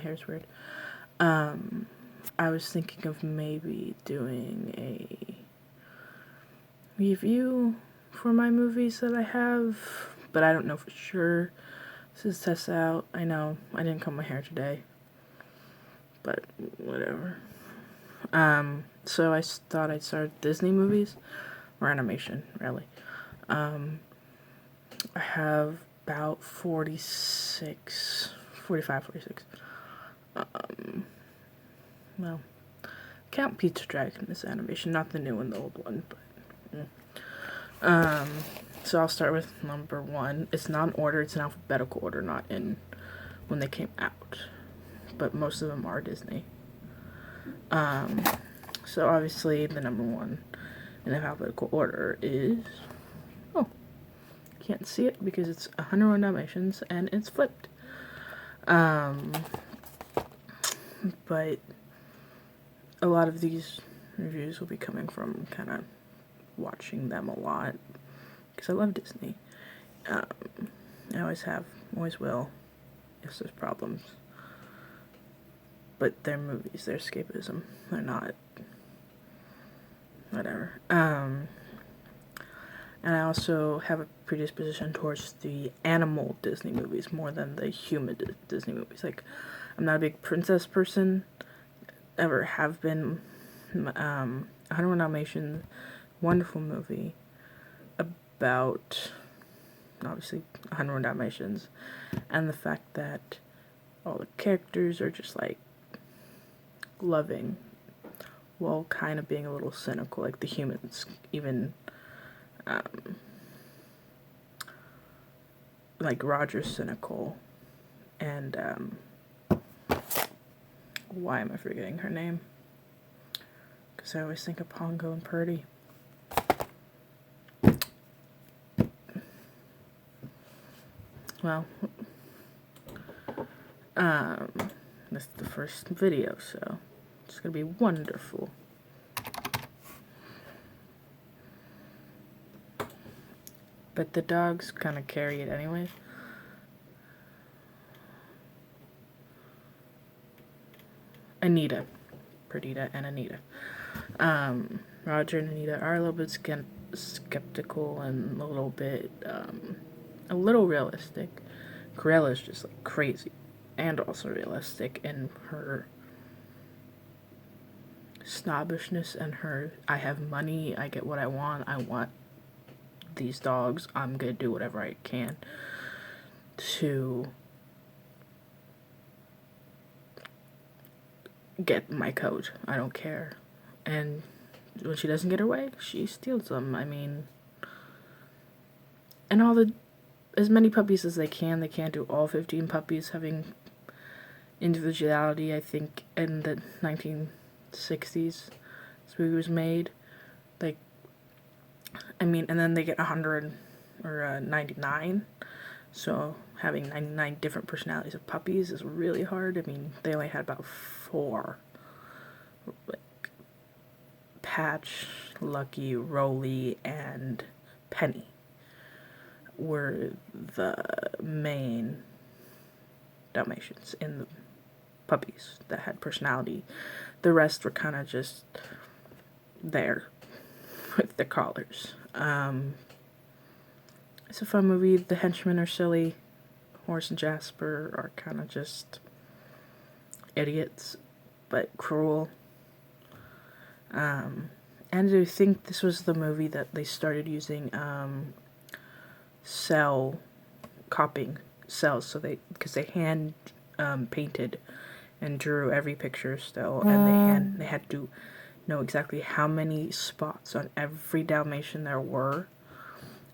hair's weird. I was thinking of maybe doing a review for my movies that I have, but I don't know for sure. This is test out. I know I didn't comb my hair today, but whatever. So I thought I'd start Disney movies, or animation, really. I have about 45, 46. Well, count Pete's Dragon as animation, not the new one, the old one, but, so I'll start with number 1. It's not in order, it's in alphabetical order, not in when they came out, but most of them are Disney. So obviously the number 1 in alphabetical order is, can't see it because it's 101 Dalmatians and it's flipped. But a lot of these reviews will be coming from kind of watching them a lot because I love Disney. I always have, always will, if there's problems. But they're movies, they're escapism. They're not, whatever. And I also have a predisposition towards the animal Disney movies more than the human Disney movies. Like, I'm not a big princess person, ever have been. 101 Dalmatians, wonderful movie about, obviously, 101 Dalmatians, and the fact that all the characters are just, like, loving, while kind of being a little cynical, like the humans, even, like Roger's cynical, and, why am I forgetting her name? Because I always think of Pongo and Purdy. Well, this is the first video, so it's gonna be wonderful. But the dogs kind of carry it anyway. Anita. Perdita and Anita. Roger and Anita are a little bit skeptical and a little realistic. Corella's just like crazy and also realistic in her snobbishness and her, I have money, I get what I want these dogs, I'm gonna do whatever I can to get my coat. I don't care. And when she doesn't get her way, she steals them. I mean, and as many puppies as they can. They can't do all 15 puppies having individuality. I think in the 1960s this movie was made. Like, I mean, and then they get 100 or 99. So having 99 different personalities of puppies is really hard. I mean, they only had about 4. Like Patch, Lucky, Rolly, and Penny were the main Dalmatians in the puppies that had personality. The rest were kind of just there with the collars. It's a fun movie. The henchmen are silly. Horace and Jasper are kind of just idiots, but cruel. And I think this was the movie that they started using cell copying cells, so because they hand painted and drew every picture still, and they had to know exactly how many spots on every Dalmatian there were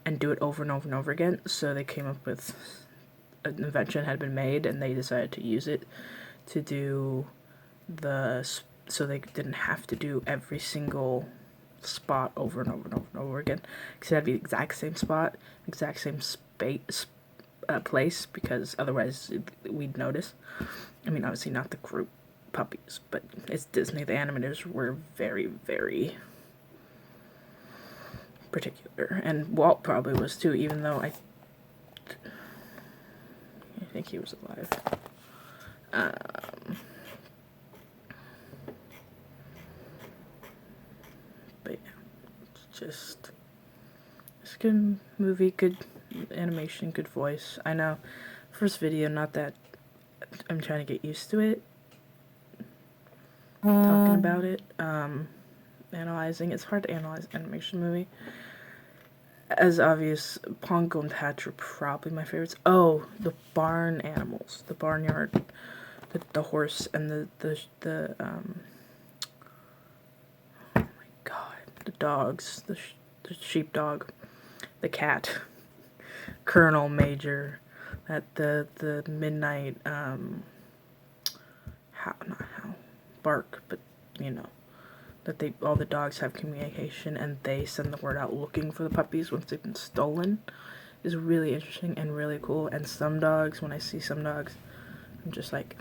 and do it over and over and over again. So they came up with an invention had been made, and they decided to use it to do so they didn't have to do every single spot over and over and over and over again, because it had to be the exact same spot, exact same place, because otherwise we'd notice. I mean, obviously not the group puppies, but it's Disney. The animators were very, very particular, and Walt probably was too, even though I think he was alive. just, it's a good movie, good animation, good voice. I know, first video, not that I'm trying to get used to it, talking about it, analyzing. It's hard to analyze animation movie. As obvious, Pongo and Patch are probably my favorites. Oh, the barn animals, the barnyard, the horse and the oh my god, the dogs, the sheepdog, the cat, Colonel Major, the midnight bark, but you know, that all the dogs have communication and they send the word out looking for the puppies once they've been stolen, is really interesting and really cool. And some dogs, when I see some dogs, I'm just like,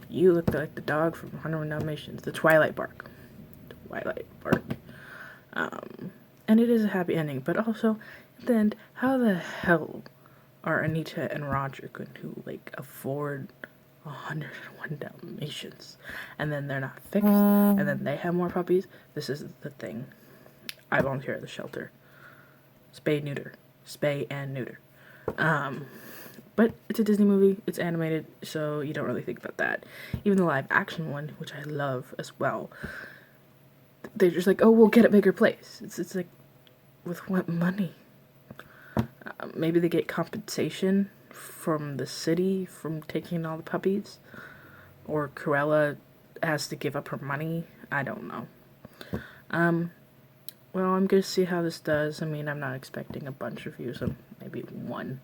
you look like the dog from 101 Dalmatians, the Twilight bark. And it is a happy ending, but also, at the end, how the hell are Anita and Roger going to, like, afford 101 Dalmatians, and then they're not fixed, and then they have more puppies? This is the thing. I volunteer at the shelter. Spay and neuter. But it's a Disney movie, it's animated, so you don't really think about that. Even the live action one, which I love as well, they're just like, oh, we'll get a bigger place. It's like, with what money? Maybe they get compensation from the city from taking all the puppies, or Cruella has to give up her money. I don't know. Well, I'm gonna see how this does. I mean, I'm not expecting a bunch of views, maybe one.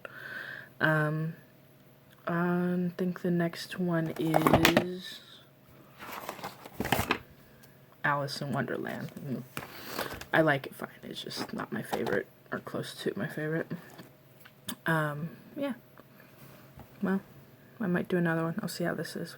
I think the next one is Alice in Wonderland. I like it fine. It's just not my favorite, or close to my favorite. Yeah. Well, I might do another one. I'll see how this is.